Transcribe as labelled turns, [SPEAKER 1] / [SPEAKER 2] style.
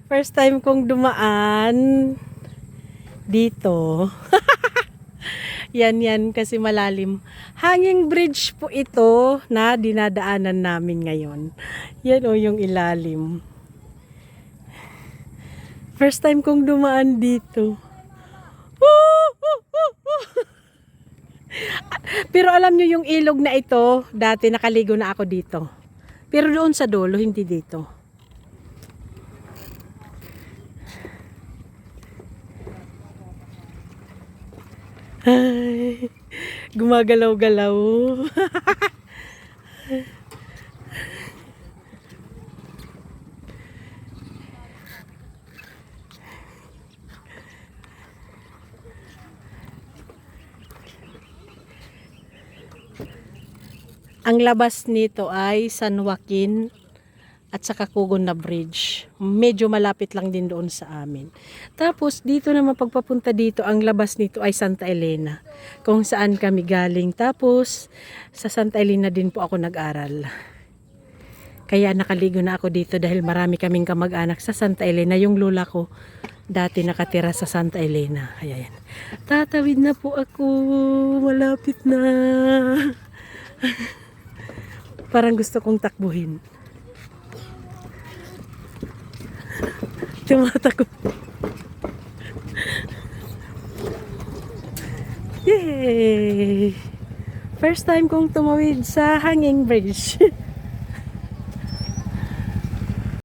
[SPEAKER 1] First time kong dumaan dito. Yan kasi malalim. Hanging bridge po ito na dinadaanan namin ngayon. Yan o yung ilalim. First time kong dumaan dito. Pero alam nyo yung ilog na ito, dati nakaligo na ako dito. Pero doon sa dulo, hindi dito. Ay, gumagalaw-galaw. Ang labas nito ay San Joaquin at saka Cogon na Bridge. Medyo malapit lang din doon sa amin. Tapos dito naman pagpapunta dito, ang labas nito ay Santa Elena, kung saan kami galing. Tapos sa Santa Elena din po ako nag-aral. Kaya nakaligo na ako dito dahil marami kaming kamag-anak sa Santa Elena. Yung lola ko dati nakatira sa Santa Elena. Kaya yan. Tatawid na po ako. Malapit na. Parang gusto kong takbuhin. Tumatakbo. Yay! First time kong tumawid sa hanging bridge.